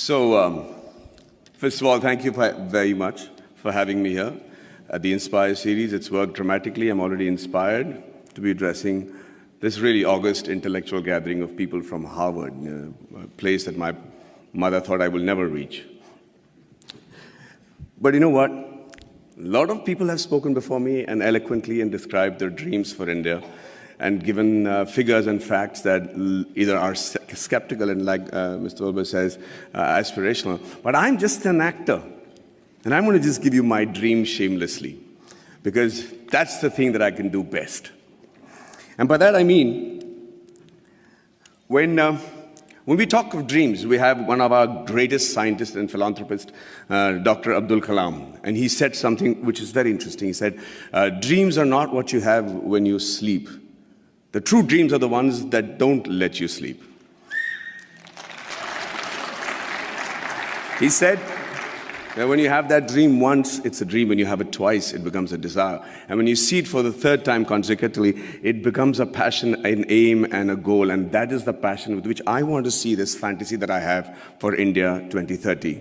First of all, thank you very much for having me here at the Inspire series. It's worked dramatically. I'm already inspired to be addressing this really august intellectual gathering of people from Harvard, a place that my mother thought I will never reach. But you know what? A lot of people have spoken before me and eloquently and described their dreams for India and given figures and facts that either are skeptical and, like Mr. Wilbur says, aspirational. But I'm just an actor, and I'm going to just give you my dream shamelessly, because that's the thing that I can do best. And by that I mean, when we talk of dreams, we have one of our greatest scientists and philanthropists, Dr. Abdul Kalam, and he said something which is very interesting. He said, dreams are not what you have when you sleep. The true dreams are the ones that don't let you sleep. He said that when you have that dream once, it's a dream. When you have it twice, it becomes a desire. And when you see it for the third time consecutively, it becomes a passion, an aim, and a goal. And that is the passion with which I want to see this fantasy that I have for India 2030.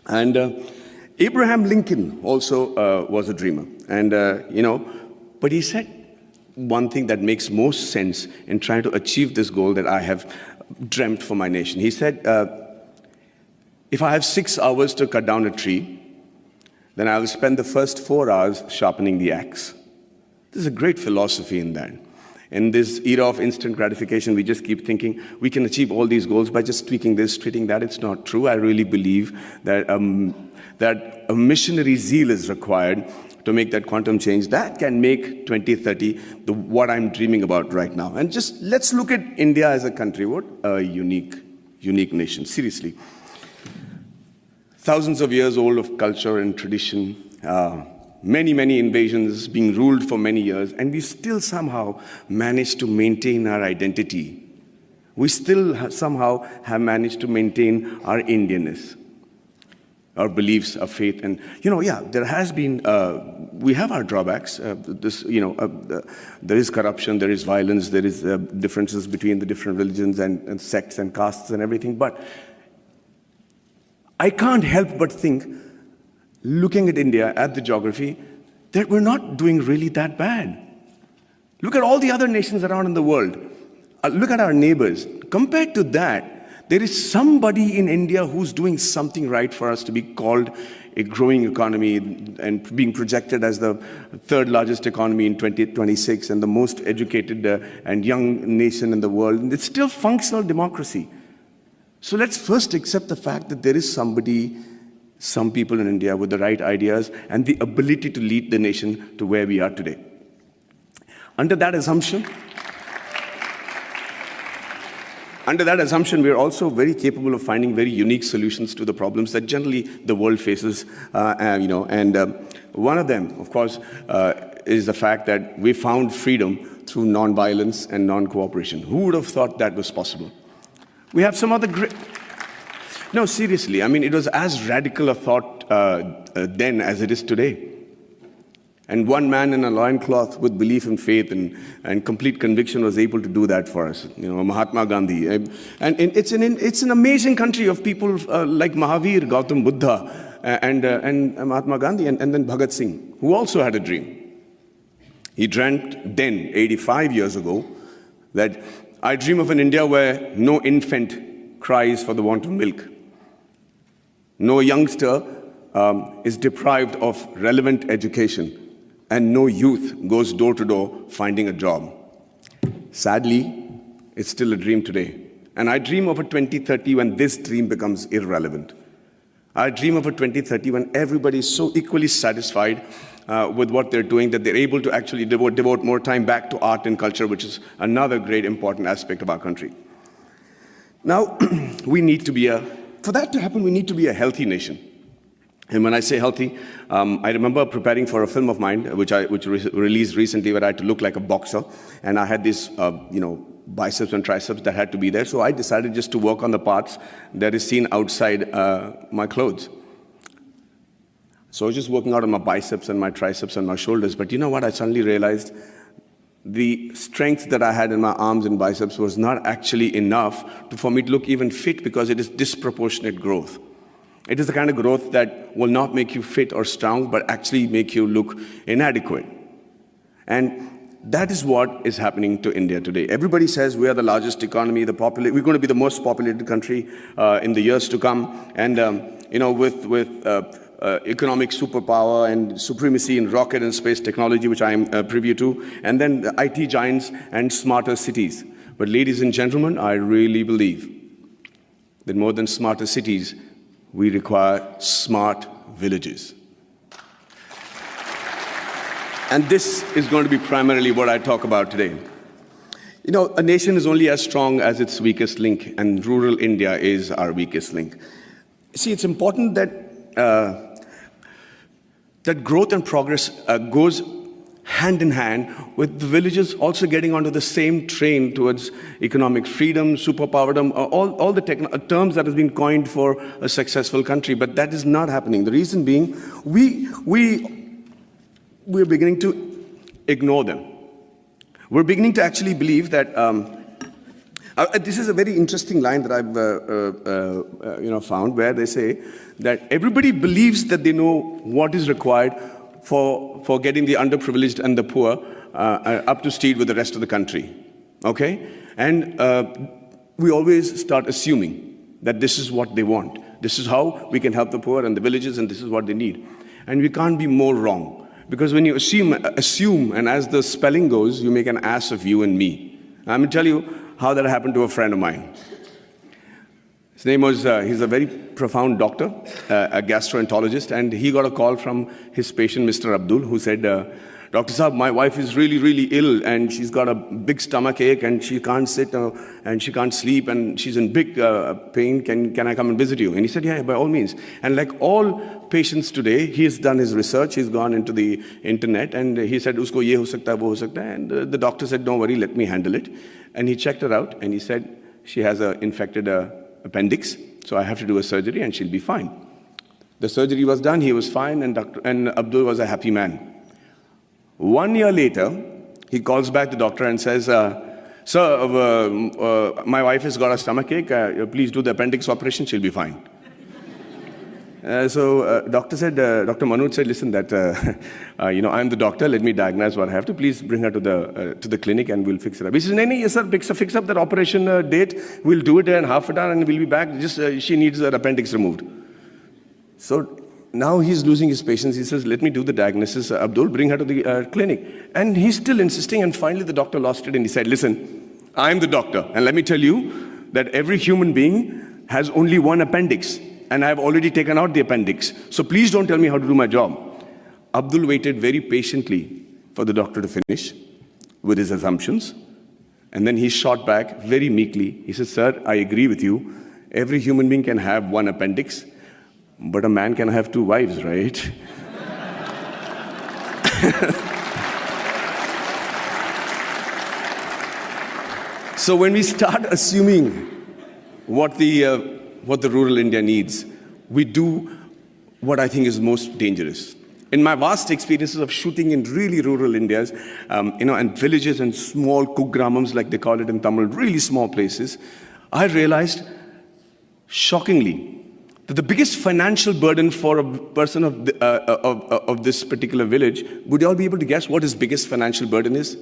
And Abraham Lincoln also was a dreamer. And, but he said one thing that makes most sense in trying to achieve this goal that I have dreamt for my nation. He said, if I have 6 hours to cut down a tree, then I will spend the first 4 hours sharpening the axe. There's a great philosophy in that. In this era of instant gratification, we just keep thinking we can achieve all these goals by just tweaking this, tweaking that. It's not true. I really believe that, that a missionary zeal is required to make that quantum change that can make 2030 what I'm dreaming about right now. And just let's look at India as a country. What a unique nation, seriously. Thousands of years old of culture and tradition, many invasions, being ruled for many years, and we still somehow managed to maintain our identity. We still somehow have managed to maintain our Indianness, our beliefs, our faith. And, there has been, we have our drawbacks. There is corruption, there is violence, there is differences between the different religions and sects and castes and everything. But I can't help but think, looking at India, at the geography, that we're not doing really that bad. Look at all the other nations around in the world. Look at our neighbors. Compared to that, there is somebody in India who's doing something right for us to be called a growing economy and being projected as the third largest economy in 2026 and the most educated and young nation in the world. And it's still functional democracy. So let's first accept the fact that there is some people in India with the right ideas and the ability to lead the nation to where we are today. Under that assumption, we are also very capable of finding very unique solutions to the problems that generally the world faces. One of them, of course, is the fact that we found freedom through non-violence and non-cooperation. Who would have thought that was possible? We have some other great... No, seriously, I mean, it was as radical a thought then as it is today. And one man in a loincloth with belief and faith and complete conviction was able to do that for us, Mahatma Gandhi. And it's an amazing country of people like Mahavir, Gautam Buddha, and Mahatma Gandhi, and then Bhagat Singh, who also had a dream. He dreamt then, 85 years ago, that I dream of an India where no infant cries for the want of milk. No youngster is deprived of relevant education, and no youth goes door to door finding a job. Sadly, it's still a dream today. And I dream of a 2030 when this dream becomes irrelevant. I dream of a 2030 when everybody is so equally satisfied with what they're doing that they're able to actually devote more time back to art and culture, which is another great important aspect of our country. Now, for that to happen, we need to be a healthy nation. And when I say healthy, I remember preparing for a film of mine, which released recently, where I had to look like a boxer. And I had these, biceps and triceps that had to be there. So I decided just to work on the parts that is seen outside my clothes. So I was just working out on my biceps and my triceps and my shoulders. But you know what? I suddenly realized the strength that I had in my arms and biceps was not actually enough for me to look even fit, because it is disproportionate growth. It is the kind of growth that will not make you fit or strong, but actually make you look inadequate. And that is what is happening to India today. Everybody says we are the largest economy, we're going to be the most populated country in the years to come. And with economic superpower and supremacy in rocket and space technology, which I am privy to, and then the IT giants and smarter cities. But ladies and gentlemen, I really believe that more than smarter cities, we require smart villages. And this is going to be primarily what I talk about today. You know, a nation is only as strong as its weakest link, and rural India is our weakest link. See, it's important that that growth and progress goes hand in hand with the villages also getting onto the same train towards economic freedom, superpowerdom, all the terms that have been coined for a successful country. But that is not happening. The reason being, we're beginning to ignore them. We're beginning to actually believe that this is a very interesting line that I've found, where they say that everybody believes that they know what is required for getting the underprivileged and the poor up to speed with the rest of the country. Okay? And we always start assuming that this is what they want. This is how we can help the poor and the villages, and this is what they need. And we can't be more wrong. Because when you assume, and as the spelling goes, you make an ass of you and me. I'm going to tell you how that happened to a friend of mine. His name was, he's a very profound doctor, a gastroenterologist, and he got a call from his patient, Mr. Abdul, who said, Dr. Saab, my wife is really, really ill, and she's got a big stomach ache, and she can't sit, and she can't sleep, and she's in big pain. Can I come and visit you? And he said, yeah, by all means. And like all patients today, he has done his research, he's gone into the internet, and he said, usko ye ho sakta hai, wo ho sakta hai. And the doctor said, don't worry, let me handle it. And he checked her out, and he said, she has an infected appendix, so I have to do a surgery, and she'll be fine. The surgery was done, he was fine, and Abdul was a happy man. 1 year later, he calls back the doctor and says, sir, my wife has got a stomach ache. Please do the appendix operation. She'll be fine. So Dr. Manoj said, listen, I'm the doctor. Let me diagnose what I have to. Please bring her to the clinic and we'll fix it up. He says, no, yes, sir, fix up that operation date. We'll do it in half an hour and we'll be back. Just she needs her appendix removed. So now he's losing his patience. He says, let me do the diagnosis. Abdul, bring her to the clinic. And he's still insisting. And finally, the doctor lost it. And he said, listen, I'm the doctor. And let me tell you that every human being has only one appendix. And I've already taken out the appendix. So please don't tell me how to do my job. Abdul waited very patiently for the doctor to finish with his assumptions. And then he shot back very meekly. He said, sir, I agree with you. Every human being can have one appendix. But a man can have two wives, right? So when we start assuming what the rural India needs, we do what I think is most dangerous. In my vast experiences of shooting in really rural Indias, and villages and small kugramams, like they call it in Tamil, really small places, I realized, shockingly, that the biggest financial burden for a person of this particular village, would you all be able to guess what his biggest financial burden is?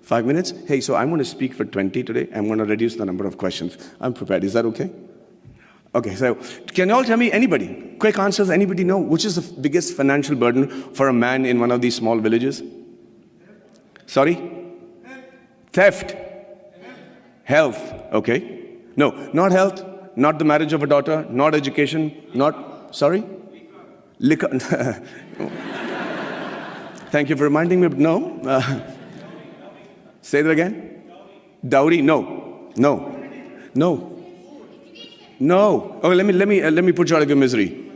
5 minutes? Hey, so I'm going to speak for 20 today. I'm going to reduce the number of questions. I'm prepared. Is that okay? Okay, so can you all tell me, anybody, quick answers, anybody know which is the biggest financial burden for a man in one of these small villages? Sorry? Theft. Health. Okay. No, not health. Not the marriage of a daughter, not education, not, sorry? Liquor. Thank you for reminding me, but no. Say that again. Dowry, no. No. No. No. Oh, let me put you out of your misery.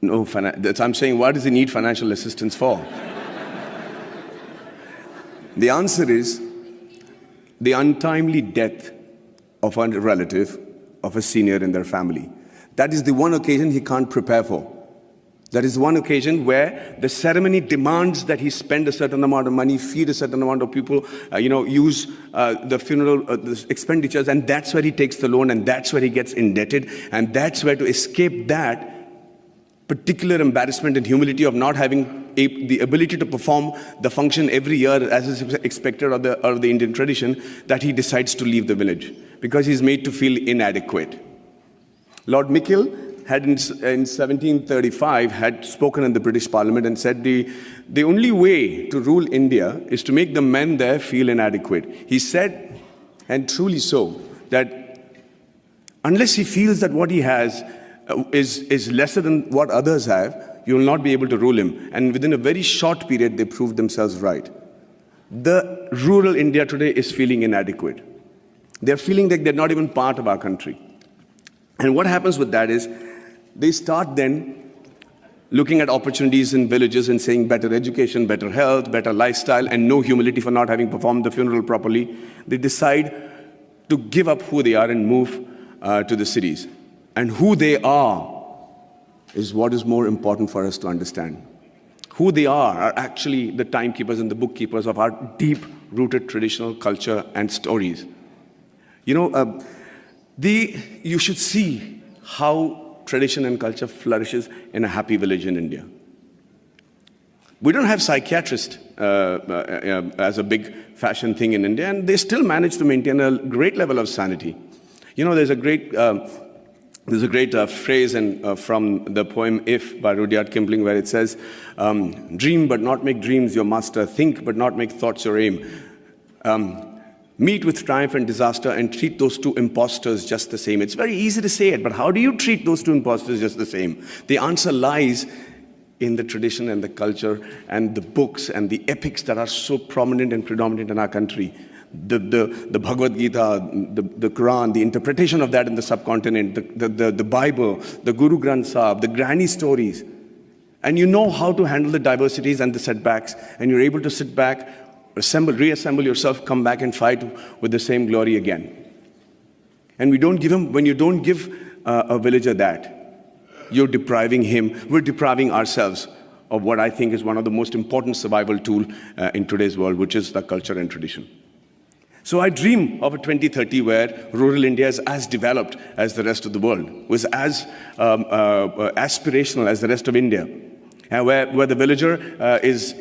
No, I'm saying, what does he need financial assistance for? The answer is the untimely death of a relative, of a senior in their family. That is the one occasion he can't prepare for. There is one occasion where the ceremony demands that he spend a certain amount of money, feed a certain amount of people, use the funeral the expenditures, and that's where he takes the loan, and that's where he gets indebted, and that's where, to escape that particular embarrassment and humility of not having the ability to perform the function every year as is expected of the Indian tradition, that he decides to leave the village because he's made to feel inadequate. Lord Mickle had in 1735 had spoken in the British Parliament and said the only way to rule India is to make the men there feel inadequate. He said, and truly so, that unless he feels that what he has is lesser than what others have, you will not be able to rule him. And within a very short period, they proved themselves right. The rural India today is feeling inadequate. They're feeling like they're not even part of our country. And what happens with that is, they start then looking at opportunities in villages and saying better education, better health, better lifestyle, and no humility for not having performed the funeral properly. They decide to give up who they are and move to the cities. And who they are is what is more important for us to understand. Who they are actually the timekeepers and the bookkeepers of our deep-rooted traditional culture and stories. You should see how tradition and culture flourishes in a happy village in India. We don't have psychiatrists as a big fashion thing in India, and they still manage to maintain a great level of sanity. There's a great phrase from the poem If by Rudyard Kipling, where it says, dream but not make dreams your master, think but not make thoughts your aim. Meet with triumph and disaster and treat those two impostors just the same. It's very easy to say it, but how do you treat those two impostors just the same? The answer lies in the tradition and the culture and the books and the epics that are so prominent and predominant in our country. The Bhagavad Gita, the Quran, the interpretation of that in the subcontinent, the Bible, the Guru Granth Sahib, the granny stories. And you know how to handle the diversities and the setbacks, and you're able to sit back, reassemble yourself, come back and fight with the same glory again. And when you don't give a villager that, you're depriving him, we're depriving ourselves of what I think is one of the most important survival tools in today's world, which is the culture and tradition. So I dream of a 2030 where rural India is as developed as the rest of the world, was as aspirational as the rest of India, and where the villager is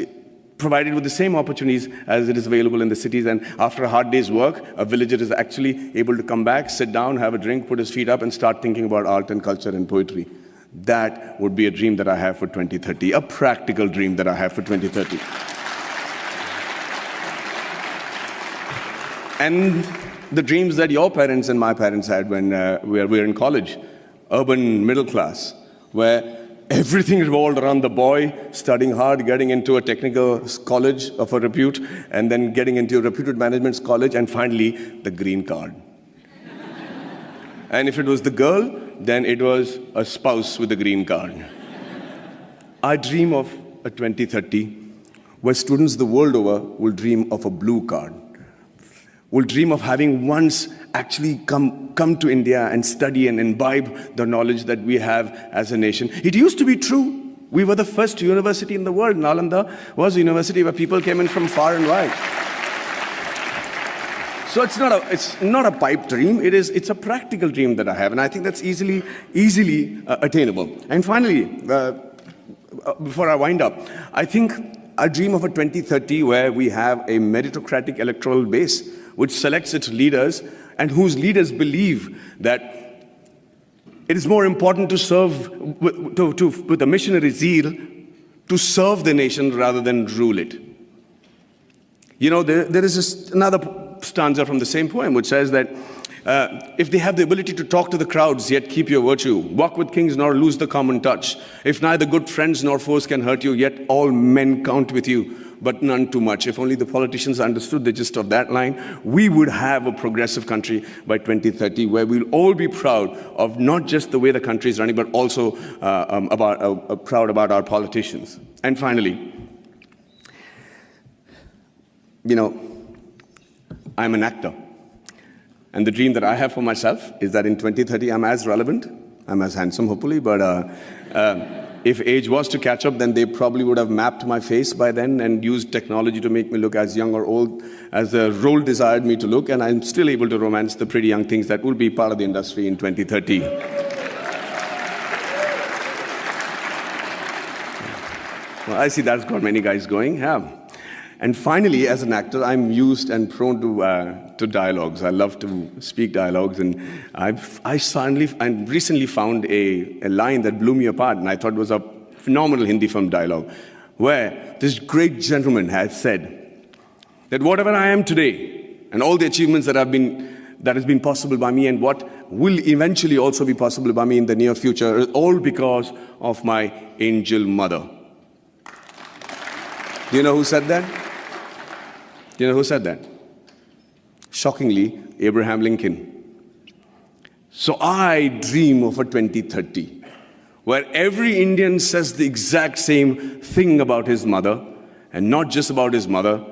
provided with the same opportunities as it is available in the cities. And after a hard day's work, a villager is actually able to come back, sit down, have a drink, put his feet up, and start thinking about art and culture and poetry. That would be a dream that I have for 2030, a practical dream that I have for 2030. And the dreams that your parents and my parents had when we were in college, urban middle class, where everything revolved around the boy studying hard, getting into a technical college of a repute, and then getting into a reputed management college, and finally, the green card. And if it was the girl, then it was a spouse with a green card. I dream of a 2030 where students the world over will dream of a blue card, will dream of having once actually come to India and study and imbibe the knowledge that we have as a nation. It used to be true. We were the first university in the world. Nalanda was a university where people came in from far and wide. So it's not a pipe dream. It's a practical dream that I have, and I think that's easily attainable. And finally, before I wind up, I think I dream of a 2030 where we have a meritocratic electoral base which selects its leaders and whose leaders believe that it is more important to serve with a missionary zeal to serve the nation rather than rule it. There is another stanza from the same poem which says that if they have the ability to talk to the crowds, yet keep your virtue, walk with kings nor lose the common touch, if neither good friends nor foes can hurt you, yet all men count with you, but none too much. If only the politicians understood the gist of that line, we would have a progressive country by 2030 where we'll all be proud of not just the way the country is running, but also proud about our politicians. And finally, I'm an actor. And the dream that I have for myself is that in 2030, I'm as relevant, I'm as handsome, hopefully, but If age was to catch up, then they probably would have mapped my face by then and used technology to make me look as young or old as the role desired me to look, and I'm still able to romance the pretty young things that will be part of the industry in 2030. Well, I see that's got many guys going. Yeah. And finally, as an actor, I'm used and prone to dialogues. I love to speak dialogues, and I recently found a line that blew me apart, and I thought was a phenomenal Hindi film dialogue, where this great gentleman had said that whatever I am today, and all the achievements that has been possible by me, and what will eventually also be possible by me in the near future, is all because of my angel mother. Do you know who said that? Do you know who said that? Shockingly, Abraham Lincoln. So I dream of a 2030 where every Indian says the exact same thing about his mother, and not just about his mother,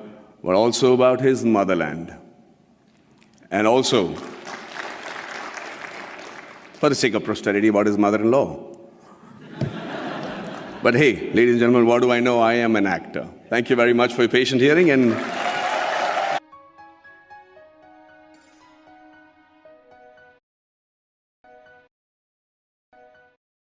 but also about his motherland. And also, for the sake of posterity, about his mother-in-law. But hey, ladies and gentlemen, what do I know? I am an actor. Thank you very much for your patient hearing, and